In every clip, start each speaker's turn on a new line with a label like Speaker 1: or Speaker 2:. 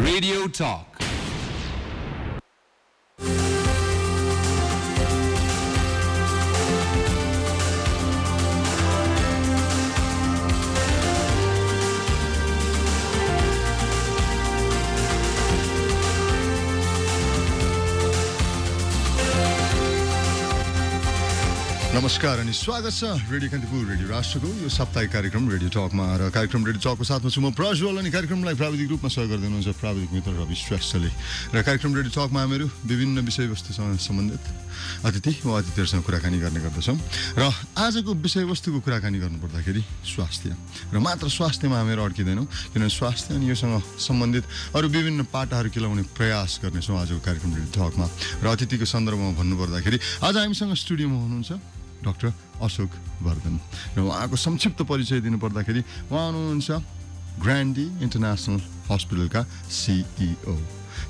Speaker 1: Radio Talk.
Speaker 2: नमस्कार अनि स्वागत छ रेडियो कन्टिपुर रेडियो राष्ट्रको यो साप्ताहिक कार्यक्रम रेडियो टकमा र कार्यक्रम रेडियो टकको साथमा छु म प्रज्वल अनि कार्यक्रमलाई प्राविधिक रूपमा सहयोग गर्दै हुनुहुन्छ प्राविधिक मित्र रवि श्रेष्ठले र कार्यक्रम रेडियो टकमा हामीहरू विभिन्न विषयवस्तुसँग सम्बन्धित अतिथि वा अतिथिहरूसँग कुराकानी गर्ने गर्दछौँ र आजको विषयवस्तुको कुराकानी गर्नुपर्दाखेरि स्वास्थ्य र मात्र स्वास्थ्यमा हामीहरू अड्किँदैनौँ किनभने स्वास्थ्य अनि योसँग सम्बन्धित अरू विभिन्न पाटाहरू केलाउने प्रयास गर्नेछौँ आजको कार्यक्रम रेडियो टकमा र अतिथिको सन्दर्भमा भन्नुपर्दाखेरि आज हामीसँग स्टुडियोमा हुनुहुन्छ डाक्टर अशोक वर्धन र उहाँको संक्षिप्त परिचय दिनुपर्दाखेरि उहाँ हुनुहुन्छ ग्रान्डी इन्टरनेसनल हस्पिटलका सिइओ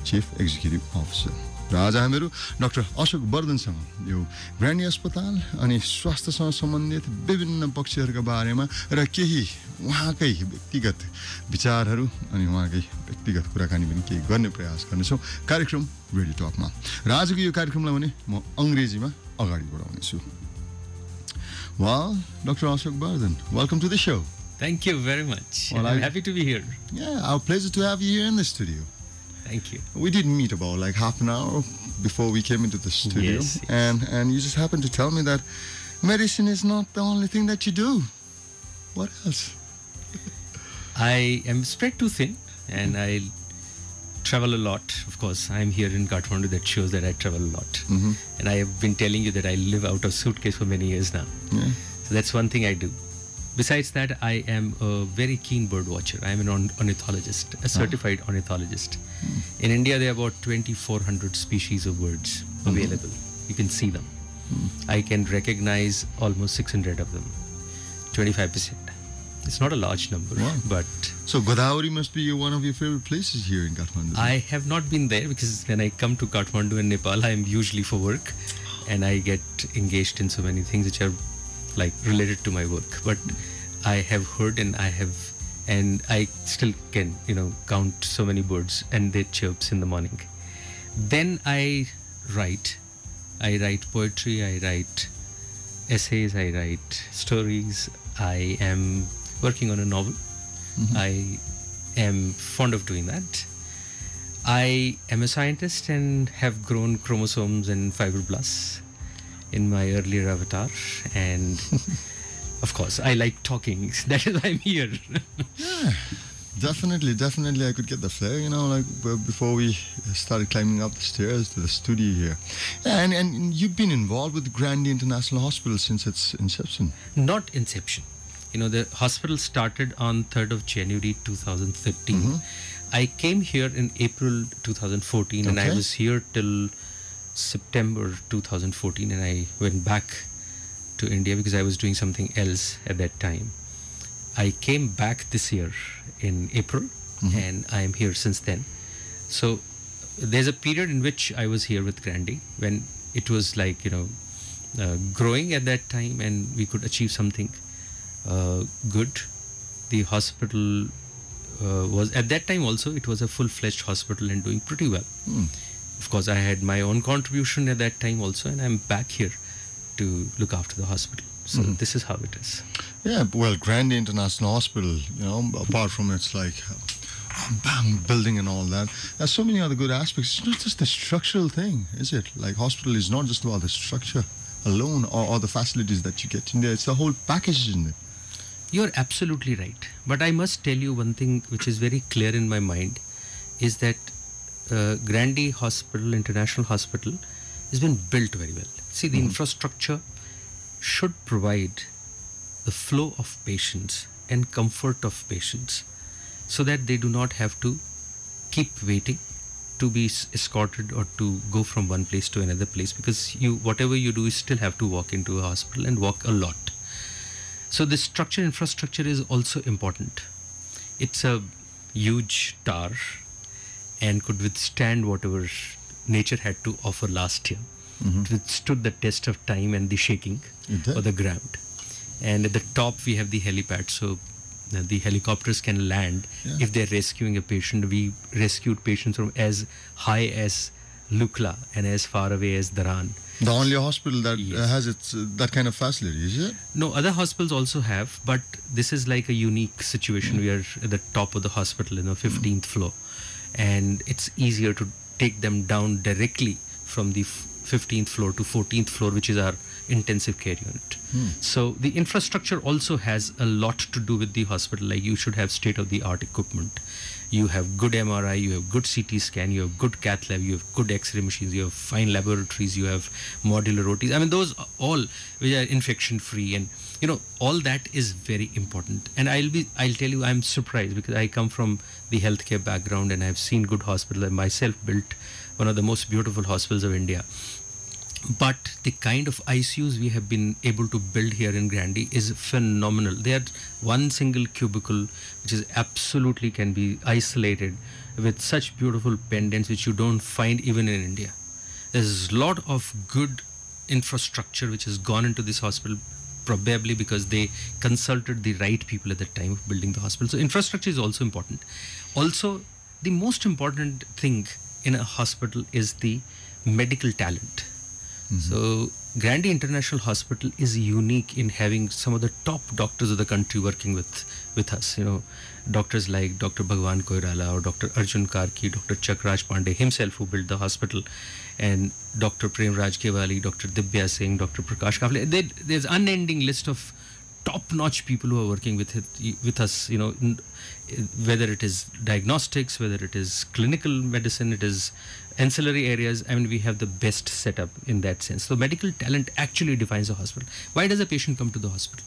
Speaker 2: चिफ एक्जिक्युटिभ अफिसर र आज हामीहरू डाक्टर अशोक वर्धनसँग यो ग्रान्डी अस्पताल अनि स्वास्थ्यसँग सम्बन्धित विभिन्न पक्षहरूका बारेमा र केही उहाँकै व्यक्तिगत विचारहरू अनि उहाँकै व्यक्तिगत कुराकानी पनि केही गर्ने प्रयास गर्नेछौँ कार्यक्रम रेडियो टकमा र आजको यो कार्यक्रमलाई भने म अङ्ग्रेजीमा अगाडि बढाउनेछु Well, Dr. Ashok Vardhan, welcome to the show.
Speaker 3: Thank you very much.
Speaker 2: Well,
Speaker 3: I'm happy to be here.
Speaker 2: Yeah, our pleasure to have you here in the studio.
Speaker 3: Thank you.
Speaker 2: We did meet about like half an hour before we came into the studio.
Speaker 3: Yes.
Speaker 2: And you just happened to tell me that medicine is not the only thing that you do. What else?
Speaker 3: I am spread too thin and I travel a lot. Of course, I'm here in Kathmandu. That shows that I travel a lot.
Speaker 2: Mm-hmm.
Speaker 3: And I have been telling you that I live out of suitcase for many years now.
Speaker 2: Yeah.
Speaker 3: So that's one thing I do. Besides that, I am a very keen bird watcher. I am an ornithologist, a certified ornithologist. In India, there are about 2,400 species of birds available. You can see them. I can recognize almost 600 of them, 25%. It's not a large number, but...
Speaker 2: So Godavari must be one of your favorite places here in Kathmandu.
Speaker 3: I have not been there because when I come to Kathmandu and Nepal, I am usually for work and I get engaged in so many things which are like related to my work. But I have heard and I still can, count so many birds and their chirps in the morning. Then I write poetry, I write essays, I write stories. I am working on a novel. I am fond of doing that. I am a scientist and have grown chromosomes and fibroblasts in my earlier avatar. And of course, I like talking. That is why I'm here.
Speaker 2: Yeah, definitely I could get the flair, before we started climbing up the stairs to the studio here. Yeah, and you've been involved with Grande International Hospital since its inception.
Speaker 3: Not inception. The hospital started on 3rd of January 2013. I came here in April 2014 and I was here till September 2014 and I went back to India because I was doing something else at that time. I came back this year in April and I am here since then. So there's a period in which I was here with Grande when it was like, growing at that time and we could achieve something good. The hospital was at that time also it was a full-fledged hospital and doing pretty well. Of course, I had my own contribution at that time also, and I'm back here to look after the hospital. So this is how it is.
Speaker 2: Yeah, well, Grande International Hospital, apart from its like building and all that, there's so many other good aspects. It's not just the structural thing, is it? Like hospital is not just about the structure alone or the facilities that you get in there. It's the whole package, isn't it?
Speaker 3: You're absolutely right. But I must tell you one thing which is very clear in my mind is that Grande Hospital, International Hospital, has been built very well. See, the infrastructure should provide the flow of patients and comfort of patients so that they do not have to keep waiting to be escorted or to go from one place to another place, because whatever you do, you still have to walk into a hospital and walk a lot. So the infrastructure is also important. It's a huge tower and could withstand whatever nature had to offer last year. It withstood the test of time and the shaking of the ground. And at the top we have the helipad, so the helicopters can land if they're rescuing a patient. We rescued patients from as high as Lukla and as far away as Dharan.
Speaker 2: The only hospital that has that kind of facility, is it?
Speaker 3: No, other hospitals also have, but this is like a unique situation. We are at the top of the hospital, 15th floor, and it's easier to take them down directly from the 15th floor to 14th floor, which is our intensive care unit. So the infrastructure also has a lot to do with the hospital. Like, you should have state-of-the-art equipment. You have good MRI, you have good CT scan, you have good cath lab, you have good X-ray machines, you have fine laboratories, you have modular OTs. I mean, those all which are infection-free, and all that is very important. And I'll tell you, I'm surprised because I come from the healthcare background and I've seen good hospitals. I myself built one of the most beautiful hospitals of India. But the kind of ICUs we have been able to build here in Grande is phenomenal. They are one single cubicle, which is absolutely can be isolated with such beautiful pendants, which you don't find even in India. There's a lot of good infrastructure which has gone into this hospital, probably because they consulted the right people at the time of building the hospital. So infrastructure is also important. Also, the most important thing in a hospital is the medical talent. So Grande International Hospital is unique in having some of the top doctors of the country working with us. Doctors like Dr. Bhagwan Koirala or Dr. Arjun Karki, Dr. Chakraj Pandey himself, who built the hospital, and Dr. Prem Raj Kewali, Dr. Dibya Singh, Dr. Prakash Kafle. There's unending list of top-notch people who are working with us. Whether it is diagnostics, whether it is clinical medicine, it is ancillary areas. I mean, we have the best setup in that sense. So medical talent actually defines a hospital. Why does a patient come to the hospital?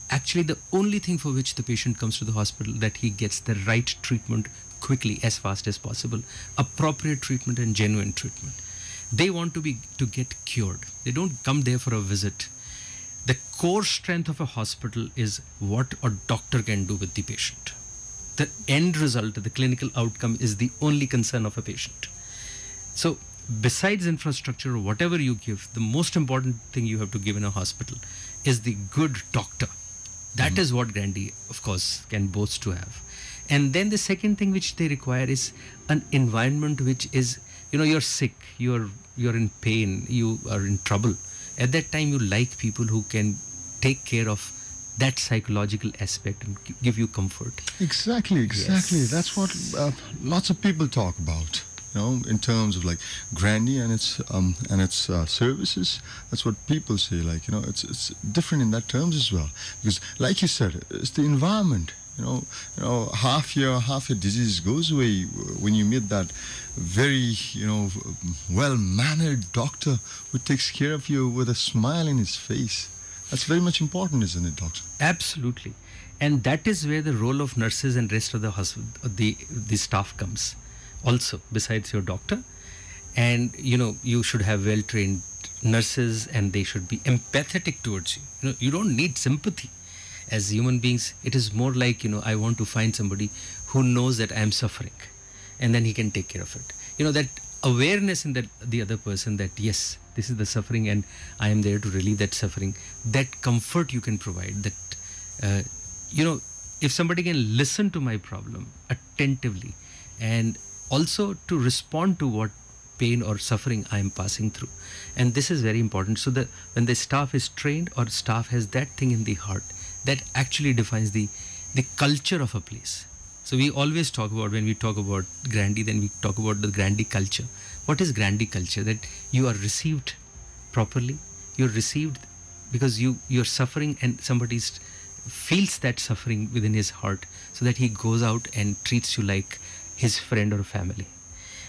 Speaker 3: Actually, the only thing for which the patient comes to the hospital, that he gets the right treatment quickly, as fast as possible, appropriate treatment and genuine treatment. They want to get cured. They don't come there for a visit. The core strength of a hospital is what a doctor can do with the patient. The end result, the clinical outcome, is the only concern of a patient. So besides infrastructure or whatever you give, the most important thing you have to give in a hospital is the good doctor. That is what Grande, of course, can boast to have. And then the second thing which they require is an environment which is, you're sick, you're in pain, you are in trouble. At that time, you like people who can take care of that psychological aspect and give you comfort.
Speaker 2: Exactly.
Speaker 3: Yes.
Speaker 2: That's what lots of people talk about. In terms of like Grande and its services. That's what people say. Like, it's different in that terms as well. Because, like you said, it's the environment. Half your disease goes away when you meet that very, well-mannered doctor who takes care of you with a smile in his face. That's very much important, isn't it, doctor?
Speaker 3: Absolutely. And that is where the role of nurses and rest of the hospital, the staff comes. Also, besides your doctor, and you should have well-trained nurses, and they should be empathetic towards you. You don't need sympathy. As human beings, it is more like, I want to find somebody who knows that I am suffering, and then he can take care of it. That awareness in the other person that, yes, this is the suffering and I am there to relieve that suffering. That comfort you can provide. That, if somebody can listen to my problem attentively and also to respond to what pain or suffering I am passing through. And this is very important. So that when the staff is trained or staff has that thing in the heart, that actually defines the culture of a place. So we always talk about, when we talk about Grande, then we talk about the Grande culture. What is Grande culture? That you are received properly. You're received because you're suffering, and somebody feels that suffering within his heart, so that he goes out and treats you like his friend or family.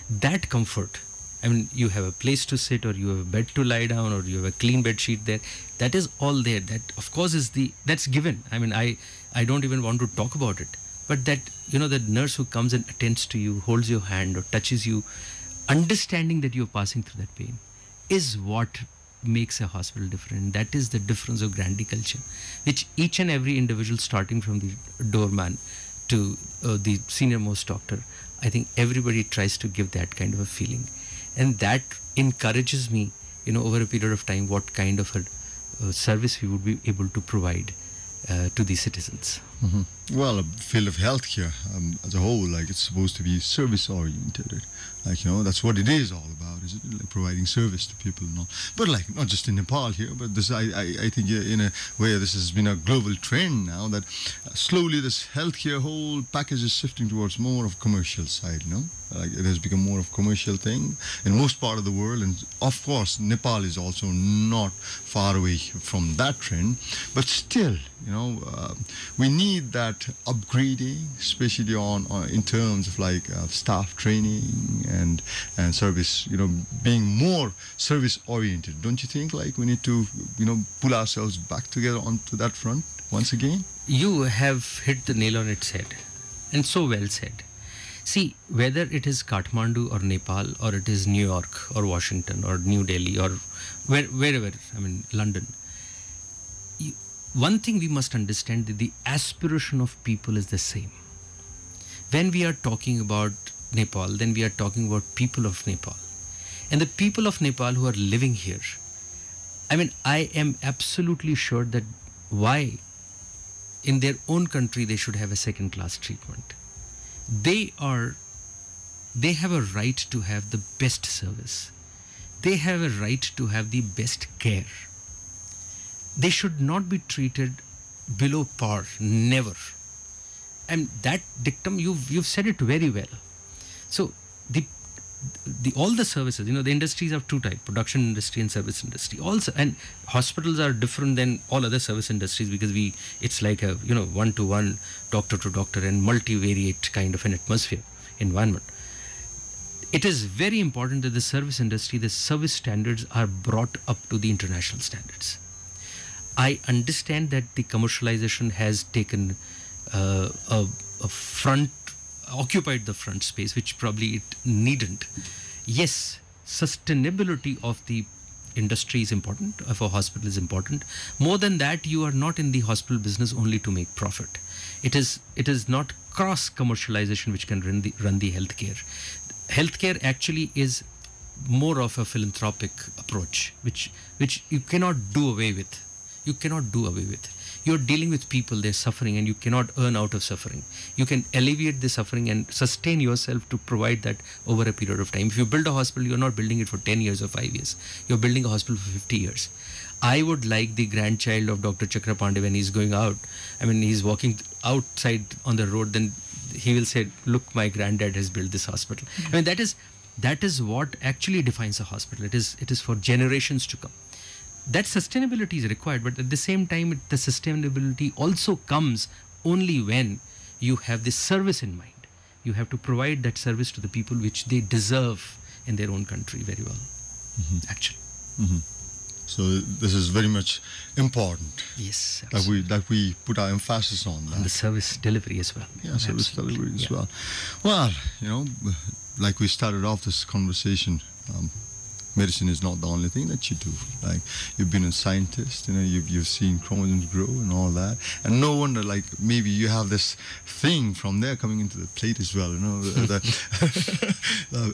Speaker 3: That comfort, I mean, you have a place to sit, or you have a bed to lie down, or you have a clean bed sheet there. That is all there. That, of course, that's given. I mean, I don't even want to talk about it. But that, the nurse who comes and attends to you, holds your hand or touches you, understanding that you're passing through that pain, is what makes a hospital different. That is the difference of Grande culture, which each and every individual, starting from the doorman to the senior most doctor, I think everybody tries to give that kind of a feeling. And that encourages me, over a period of time, what kind of a service we would be able to provide to the citizens.
Speaker 2: Well, a field of healthcare as a whole, like it's supposed to be service oriented. Like, that's what it is all about, is it? Like providing service to people and all. But like, not just in Nepal here, but this, I think in a way, this has been a global trend now that slowly this healthcare whole package is shifting towards more of commercial side, Like it has become more of commercial thing in most part of the world. And of course, Nepal is also not far away from that trend. But still, we need that upgrading, especially on in terms of like staff training and service, being more service oriented. Don't you think like we need to, pull ourselves back together onto that front once again?
Speaker 3: You have hit the nail on its head, and so well said. See, whether it is Kathmandu or Nepal, or it is New York or Washington or New Delhi or wherever, London, one thing we must understand, that the aspiration of people is the same. When we are talking about Nepal, then we are talking about people of Nepal. And the people of Nepal who are living here, I am absolutely sure that why in their own country they should have a second-class treatment. They have a right to have the best service. They have a right to have the best care. They should not be treated below par, never. And that dictum, you've said it very well. So all the services, the industries are two types: production industry and service industry. Also, and hospitals are different than all other service industries because it's like a one-to-one, doctor to doctor, and multivariate kind of an environment. It is very important that the service industry, the service standards are brought up to the international standards. I understand that the commercialization has taken occupied the front space, which probably it needn't. Yes, sustainability of the industry is important, of a hospital is important. More than that, you are not in the hospital business only to make profit. It is not cross commercialization which can run the healthcare. Healthcare actually is more of a philanthropic approach, which you cannot do away with. You're dealing with people, they're suffering, and you cannot earn out of suffering. You can alleviate the suffering and sustain yourself to provide that over a period of time. If you build a hospital, you're not building it for 10 years or 5 years. You're building a hospital for 50 years. I would like the grandchild of Dr. Chakra Pandey, when he's going out, he's walking outside on the road, then he will say, look, my granddad has built this hospital. That is what actually defines a hospital. It is for generations to come. That sustainability is required, but at the same time, the sustainability also comes only when you have this service in mind. You have to provide that service to the people which they deserve in their own country very well, actually.
Speaker 2: So this is very much important.
Speaker 3: Yes,
Speaker 2: that we put our emphasis on that.
Speaker 3: And the service delivery as well.
Speaker 2: Yeah, service delivery as well. Well, like we started off this conversation, medicine is not the only thing that you do. Like, you've been a scientist, you've seen chromosomes grow and all that, and no wonder, like, maybe you have this thing from there coming into the plate as well. The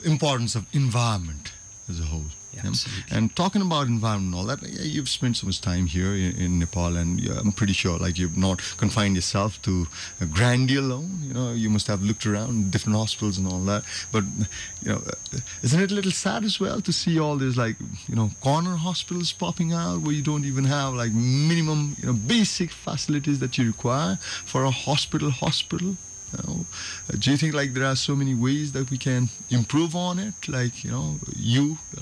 Speaker 2: importance of environment as a whole.
Speaker 3: Yeah, absolutely.
Speaker 2: And talking about environment and all that, you've spent so much time here in Nepal, and I'm pretty sure like you've not confined yourself to Grande alone. You must have looked around different hospitals and all that. But isn't it a little sad as well to see all these corner hospitals popping out where you don't even have like minimum basic facilities that you require for a hospital? Do you think like there are so many ways that we can improve on it? Like,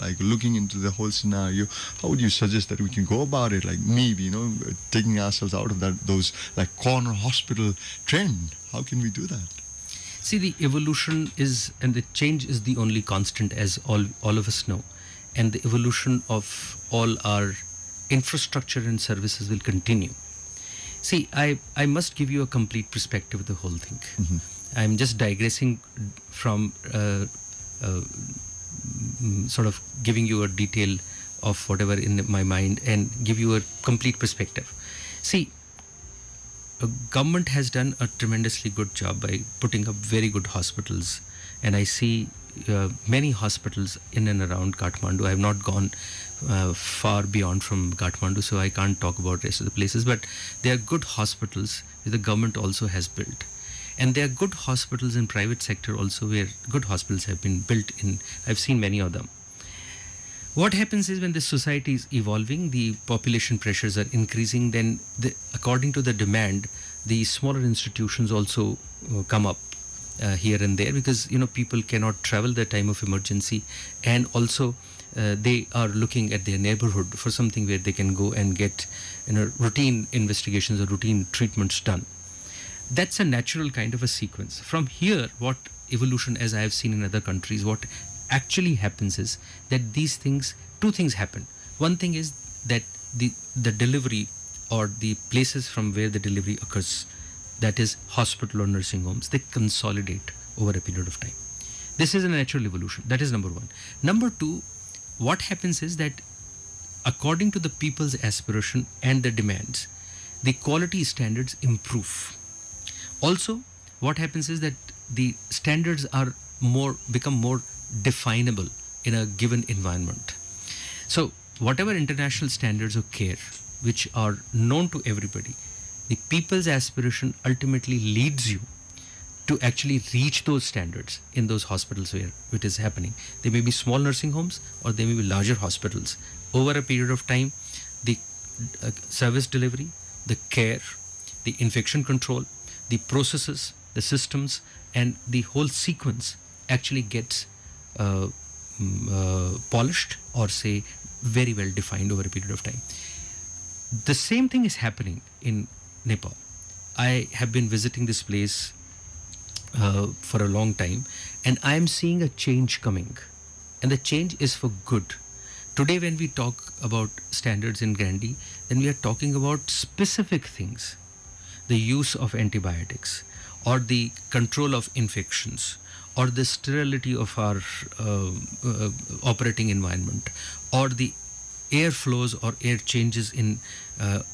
Speaker 2: like looking into the whole scenario, how would you suggest that we can go about it? Like maybe, taking ourselves out of those like corner hospital trend. How can we do that?
Speaker 3: See, the evolution and the change is the only constant, as all of us know. And the evolution of all our infrastructure and services will continue. See, I must give you a complete perspective of the whole thing. I'm just digressing from sort of giving you a detail of whatever in my mind and give you a complete perspective. See, government has done a tremendously good job by putting up very good hospitals, and I see many hospitals in and around Kathmandu. I have not gone far beyond from Kathmandu, so I can't talk about rest of the places, but there are good hospitals which the government also has built. And there are good hospitals in private sector also, where good hospitals have been built in. I've seen many of them. What happens is, when the society is evolving, the population pressures are increasing, then according to the demand, the smaller institutions also come up here and there, because people cannot travel the time of emergency, and also they are looking at their neighborhood for something where they can go and get routine investigations or routine treatments done. That's a natural kind of a sequence. From here, what evolution, as I have seen in other countries, what actually happens is that two things happen. One thing is that the delivery, or the places from where the delivery occurs, that is hospital or nursing homes, they consolidate over a period of time. This is a natural evolution. That is number one. Number two, what happens is that according to the people's aspiration and the demands, the quality standards improve. Also, what happens is that the standards become more definable in a given environment. So whatever international standards of care which are known to everybody, the people's aspiration ultimately leads you to actually reach those standards in those hospitals where it is happening. They may be small nursing homes, or they may be larger hospitals. Over a period of time, the service delivery, the care, the infection control, the processes, the systems, and the whole sequence actually gets polished, or say very well defined over a period of time. The same thing is happening in Nepal. I have been visiting this place for a long time, and I am seeing a change coming, and the change is for good. Today, when we talk about standards in Grande, then we are talking about specific things: the use of antibiotics, or the control of infections, or the sterility of our operating environment, or the air flows or air changes in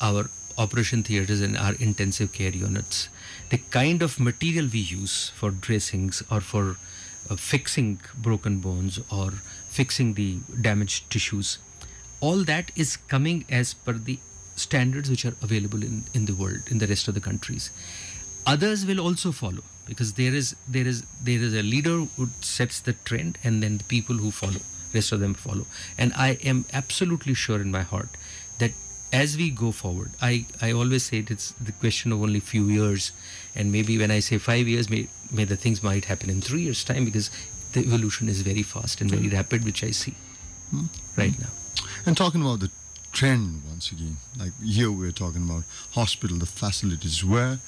Speaker 3: our operation theaters and our intensive care units, the kind of material we use for dressings, or for fixing broken bones, or fixing the damaged tissues. All that is coming as per the standards which are available in the world, in the rest of the countries. Others will also follow, because there is a leader who sets the trend, and then the people who follow, rest of them follow. And I am absolutely sure in my heart that as we go forward, I always say it's the question of only few years, and maybe when I say 5 years, may the things might happen in 3 years' time, because the evolution is very fast and very rapid, which I see right now.
Speaker 2: And talking about the trend once again, like here we're talking about hospital, the facilities where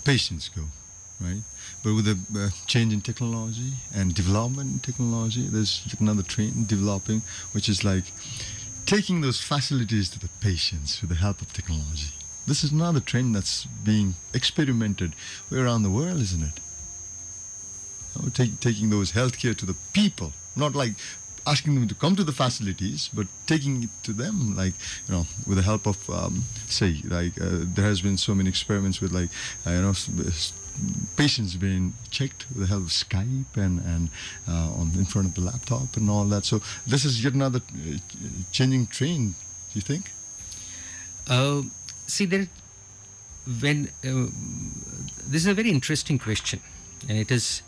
Speaker 2: patients go, right? But with the change in technology and development in technology, there's another trend developing, which is like taking those facilities to the patients with the help of technology. This is another trend that's being experimented around the world, isn't it? Taking those healthcare to the people, not like asking them to come to the facilities, but taking it to them, like, with the help of, there has been so many experiments with, like, patients being checked with the help of Skype and in front of the laptop and all that. So this is yet another changing trend, do you think?
Speaker 3: See, this is a very interesting question, and it is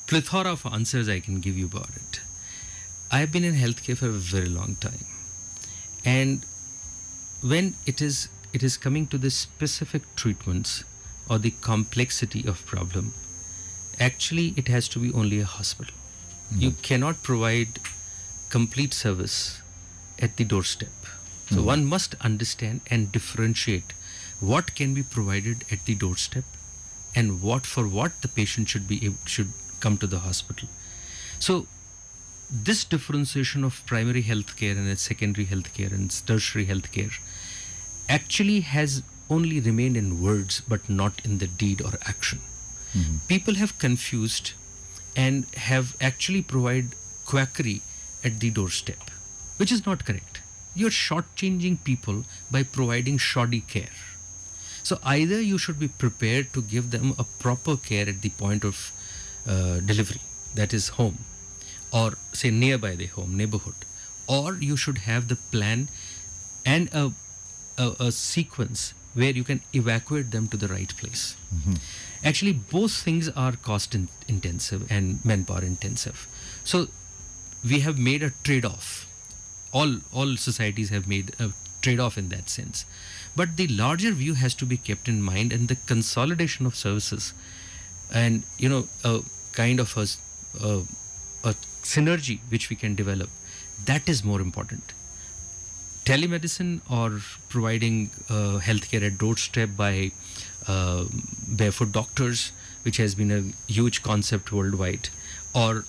Speaker 3: plethora of answers I can give you about it. I have been in healthcare for a very long time, and when it is coming to the specific treatments or the complexity of problem, actually it has to be only a hospital. You cannot provide complete service at the doorstep. So one must understand and differentiate what can be provided at the doorstep and what the patient should come to the hospital. So this differentiation of primary healthcare and secondary healthcare and tertiary healthcare actually has only remained in words, but not in the deed or action. People have confused and have actually provided quackery at the doorstep, which is not correct. You're shortchanging people by providing shoddy care. So either you should be prepared to give them a proper care at the point of delivery, that is home, or say nearby the home, neighborhood, or you should have the plan and a sequence where you can evacuate them to the right place. Actually, both things are cost intensive and manpower intensive. So we have made a trade-off. All societies have made a trade-off in that sense. But the larger view has to be kept in mind, and the consolidation of services and a kind of a synergy which we can develop, that is more important. Telemedicine or providing healthcare at doorstep by barefoot doctors, which has been a huge concept worldwide, or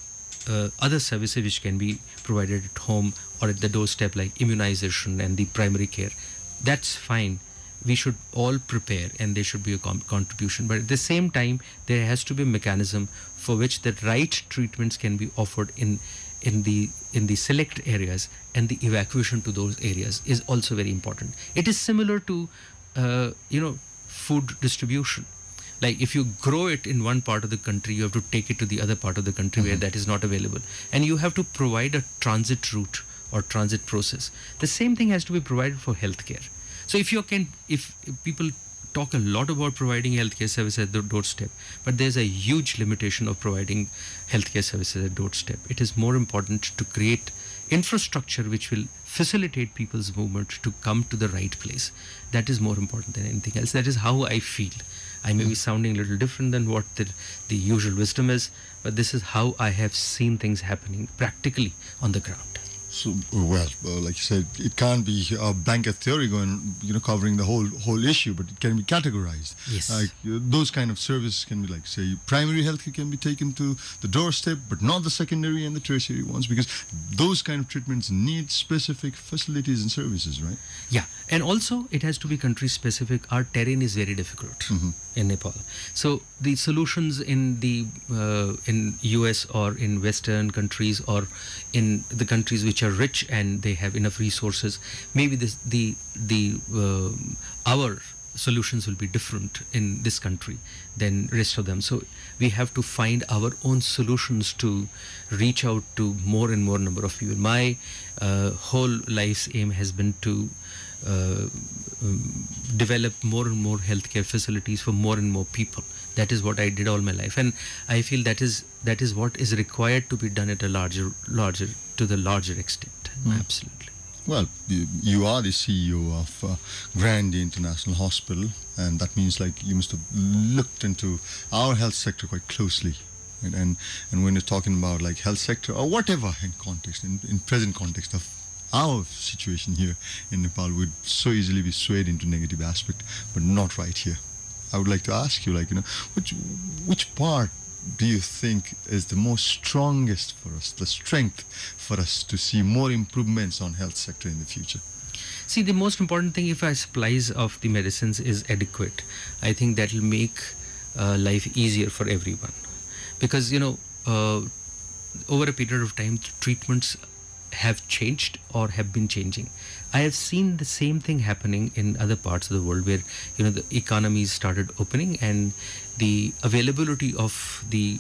Speaker 3: other services which can be provided at home or at the doorstep, like immunization and the primary care, that's fine. We should all prepare, and there should be a contribution. But at the same time, there has to be a mechanism for which the right treatments can be offered in the select areas, and the evacuation to those areas is also very important. It is similar to food distribution. Like if you grow it in one part of the country, you have to take it to the other part of the country where that is not available, and you have to provide a transit route or transit process. The same thing has to be provided for healthcare. So if people talk a lot about providing healthcare services at the doorstep, but there's a huge limitation of providing healthcare services at doorstep. It is more important to create infrastructure which will facilitate people's movement to come to the right place. That is more important than anything else. That is how I feel. I may be sounding a little different than what the usual wisdom is, but this is how I have seen things happening practically on the ground.
Speaker 2: So, like you said, it can't be a blanket theory going, covering the whole issue, but it can be categorized.
Speaker 3: Yes.
Speaker 2: Like those kind of services can be, like, say, primary healthcare can be taken to the doorstep, but not the secondary and the tertiary ones, because those kind of treatments need specific facilities and services, right?
Speaker 3: Yeah, and also it has to be country specific. Our terrain is very difficult in Nepal. So the solutions in the in US or in Western countries or in the countries which are rich and they have enough resources, maybe our solutions will be different in this country than rest of them. So we have to find our own solutions to reach out to more and more number of people. My whole life's aim has been to develop more and more healthcare facilities for more and more people. That is what I did all my life, and I feel that is what is required to be done at a larger extent. Absolutely.
Speaker 2: Well, you are the CEO of Grande International Hospital, and that means, like, you must have looked into our health sector quite closely. Right? And when you're talking about, like, health sector or whatever in present context of our situation here in Nepal, would so easily be swayed into negative aspect, but not right here. I would like to ask you, like, which part do you think is the most strongest for us, the strength for us to see more improvements on health sector in the future?
Speaker 3: See, the most important thing, if our supplies of the medicines is adequate, I think that will make life easier for everyone. Because, over a period of time, treatments have changed or have been changing. I have seen the same thing happening in other parts of the world where, the economies started opening and the availability of the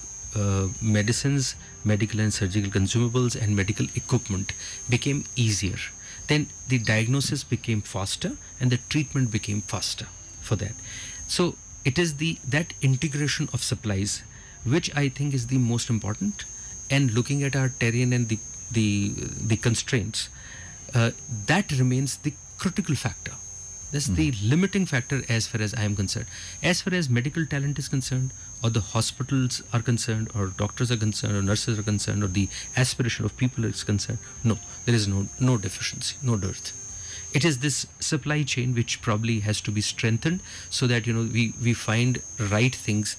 Speaker 3: medicines, medical and surgical consumables and medical equipment became easier. Then the diagnosis became faster and the treatment became faster for that. So it is that integration of supplies which I think is the most important, and looking at our terrain and the constraints, that remains the critical factor. That's the limiting factor as far as I am concerned. As far as medical talent is concerned, or the hospitals are concerned, or doctors are concerned, or nurses are concerned, or the aspiration of people is concerned, no, there is no deficiency, no dearth. It is this supply chain which probably has to be strengthened so that we find right things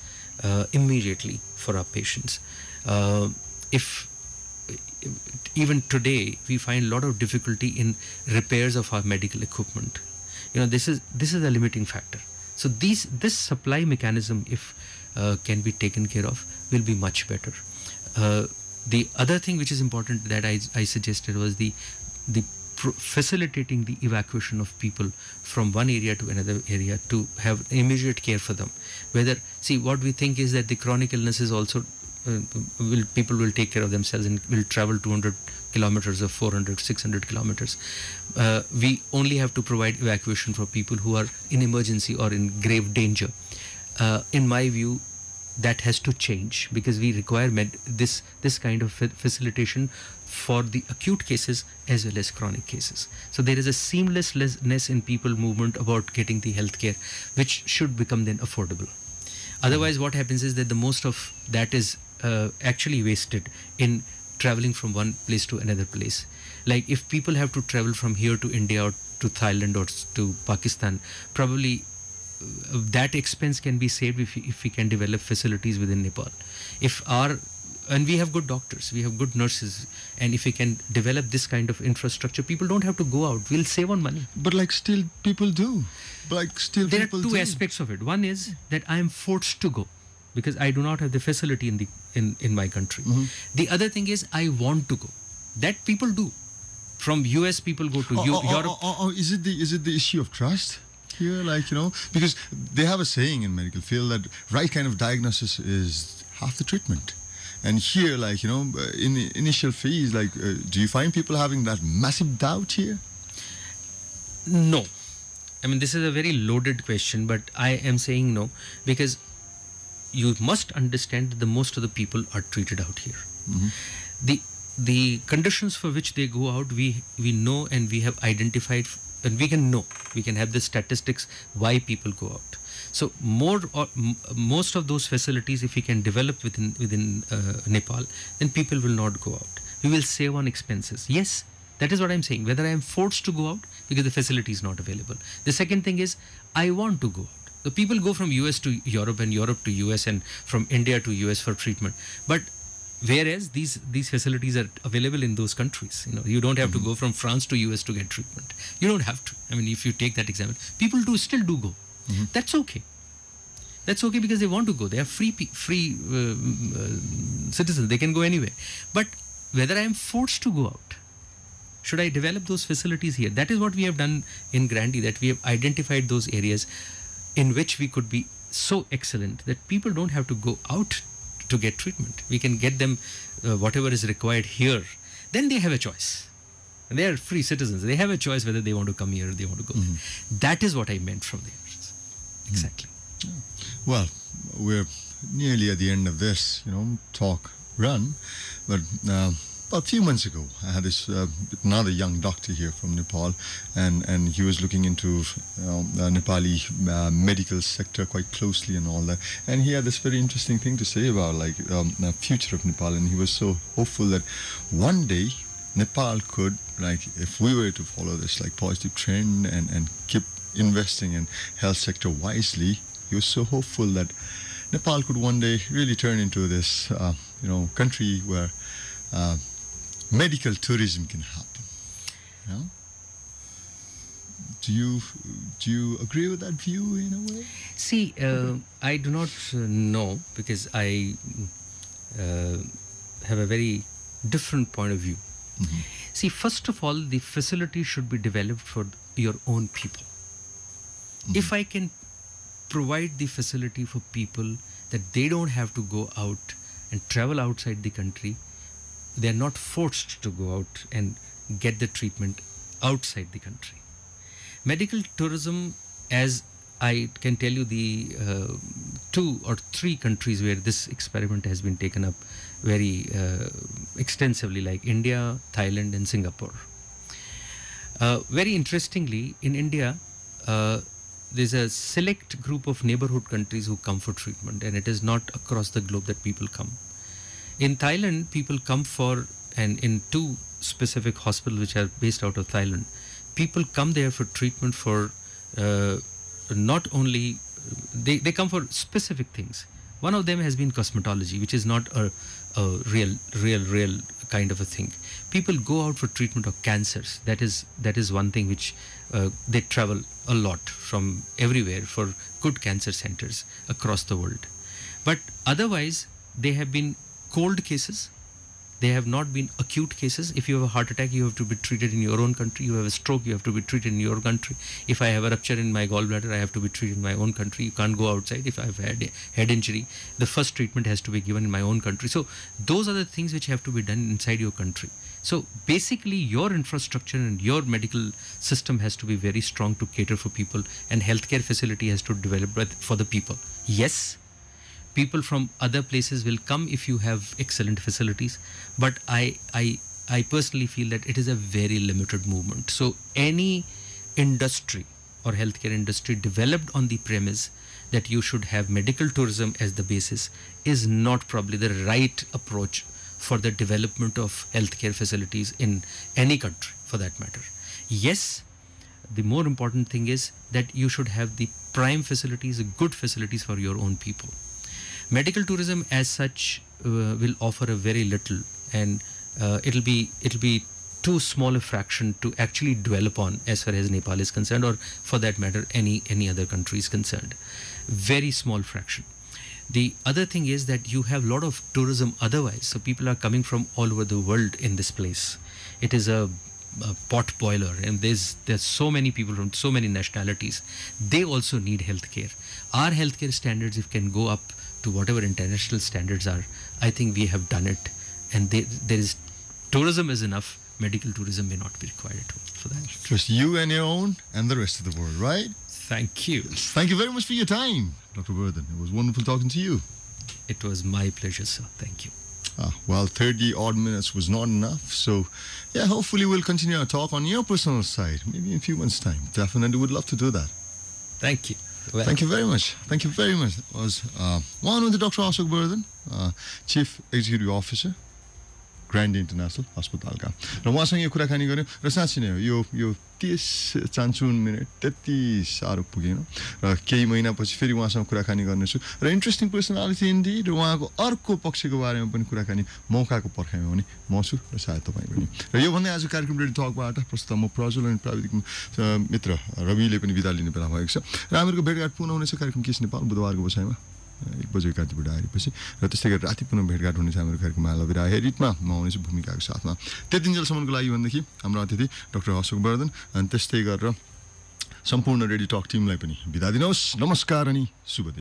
Speaker 3: immediately for our patients. If even today we find a lot of difficulty in repairs of our medical equipment, this is a limiting factor. So this supply mechanism, if can be taken care of, will be much better. The other thing which is important that I suggested was the facilitating the evacuation of people from one area to another area to have immediate care for them. What we think is that the chronic illnesses also people will take care of themselves and will travel 200, kilometers or 400, 600 kilometers. We only have to provide evacuation for people who are in emergency or in grave danger. In my view, that has to change, because we require this kind of facilitation for the acute cases as well as chronic cases. So there is a seamlessness in people movement about getting the healthcare, which should become then affordable. Otherwise, what happens is that the most of that is actually wasted in traveling from one place to another place. Like if people have to travel from here to India or to Thailand or to Pakistan, probably that expense can be saved if we can develop facilities within Nepal. And we have good doctors, we have good nurses, and if we can develop this kind of infrastructure, people don't have to go out. We'll save on money.
Speaker 2: But like still people do.
Speaker 3: There are two aspects of it. One is that I am forced to go because I do not have the facility in my country. The other thing is I want to go. That people do. From US people go to Europe.
Speaker 2: Is it the issue of trust here? Because they have a saying in medical field that right kind of diagnosis is half the treatment. And here, in the initial phase, do you find people having that massive doubt here?
Speaker 3: No. I mean, this is a very loaded question, but I am saying no, because you must understand that the most of the people are treated out here. Mm-hmm. The conditions for which they go out, we know, and we have identified, and we can have the statistics why people go out. So most of those facilities, if we can develop within Nepal, then people will not go out. We will save on expenses. Yes, that is what I'm saying. Whether I am forced to go out because the facility is not available. The second thing is I want to go out. The people go from US to Europe and Europe to US and from India to US for treatment. But whereas these facilities are available in those countries, you don't have to go from France to US to get treatment. You don't have to. I mean, if you take that example, people still do go. Mm-hmm. That's okay. That's okay because they want to go. They are free citizens. They can go anywhere. But whether I am forced to go out, should I develop those facilities here? That is what we have done in Grande, that we have identified those areas in which we could be so excellent that people don't have to go out to get treatment. We can get them whatever is required here. Then they have a choice. And they are free citizens. They have a choice whether they want to come here or they want to go there. That is what I meant from there. Exactly.
Speaker 2: Yeah. Well, we're nearly at the end of this, talk run. But a few months ago, I had this another young doctor here from Nepal, and he was looking into the Nepali medical sector quite closely and all that. And he had this very interesting thing to say about the future of Nepal, and he was so hopeful that one day Nepal could, if we were to follow this positive trend and keep investing in health sector wisely, he was so hopeful that Nepal could one day really turn into this country where medical tourism can happen. Do you agree with that view in a way?
Speaker 3: See, I do not know, because I have a very different point of view. Mm-hmm. See, first of all, the facility should be developed for your own people. Mm-hmm. If I can provide the facility for people that they don't have to go out and travel outside the country, they are not forced to go out and get the treatment outside the country. Medical tourism, as I can tell you, the 2 or 3 countries where this experiment has been taken up very extensively, like India, Thailand and Singapore. Very interestingly, in India, there's a select group of neighborhood countries who come for treatment, and it is not across the globe that people come. In Thailand, people come and in 2 specific hospitals which are based out of Thailand, people come there for treatment for not only, they come for specific things. One of them has been cosmetology, which is not a real kind of a thing. People go out for treatment of cancers. That is one thing which they travel a lot from everywhere for good cancer centers across the world. But otherwise, they have been cold cases. They have not been acute cases. If you have a heart attack, you have to be treated in your own country. You have a stroke, you have to be treated in your country. If I have a rupture in my gallbladder, I have to be treated in my own country. You can't go outside. If I've had a head injury, the first treatment has to be given in my own country. So those are the things which have to be done inside your country. So basically, your infrastructure and your medical system has to be very strong to cater for people, and healthcare facility has to develop for the people. Yes, people from other places will come if you have excellent facilities, but I personally feel that it is a very limited movement. So any industry or healthcare industry developed on the premise that you should have medical tourism as the basis is not probably the right approach for the development of healthcare facilities in any country for that matter. Yes, the more important thing is that you should have the prime facilities, good facilities for your own people. Medical tourism as such will offer a very little, and it'll be too small a fraction to actually dwell upon as far as Nepal is concerned, or for that matter any other country is concerned. Very small fraction. The other thing is that you have a lot of tourism otherwise, so people are coming from all over the world in this place. It is a pot boiler, and there's so many people from so many nationalities. They also need healthcare. Our healthcare standards, if can go up to whatever international standards are, I think we have done it, and there is tourism is enough. Medical tourism may not be required for that.
Speaker 2: Just you and your own and the rest of the world, right?
Speaker 3: Thank you.
Speaker 2: Thank you very much for your time, Dr. Vardhan. It was wonderful talking to you.
Speaker 3: It was my pleasure, sir. Thank you.
Speaker 2: Well, 30 odd minutes was not enough. So, yeah, hopefully we'll continue our talk on your personal side, maybe in a few months' time. Definitely would love to do that.
Speaker 3: Thank you. Well,
Speaker 2: Thank you very much. Thank you very much. It was one with Dr. Ashok Vardhan, Chief Executive Officer, Grande International Hospital का र उहाँसँग यो कुराकानी गर्यौँ र साँच्चै नै हो यो 30 minute त्यति साह्रो पुगेन र केही महिनापछि फेरि उहाँसँग कुराकानी गर्नेछु र इन्ट्रेस्टिङ पर्सनालिटी इन्डिड र उहाँको अर्को पक्षको बारेमा पनि कुराकानी मौकाको पर्खाइमा हुने म छु र सायद तपाईँ पनि र यो भन्दै आज कार्यक्रम रेडी टकबाट प्रस्तुत म प्रज्वल अनि प्राविधिक मित्र रविले पनि बिदा लिने बेला भएको छ र हामीहरूको भेटघाट पुनः हुनेछ कार्यक्रम केस नेपाल बुधबारको बसाइमा 1 बजेको कान्तिपुर आएपछि र त्यस्तै गरी राति पुनः भेटघाट हुनेछ हाम्रो कार्यक्रममा लभिरा हेरिटमा म आउनेछु भूमिकाको साथमा त्यतिन्जेलसम्मको लागि भनेदेखि हाम्रो अतिथि डाक्टर अशोक वर्धन अनि त्यस्तै गरेर सम्पूर्ण रेडियो टक टिमलाई पनि बिदा दिनुहोस् नमस्कार अनि शुभ दिन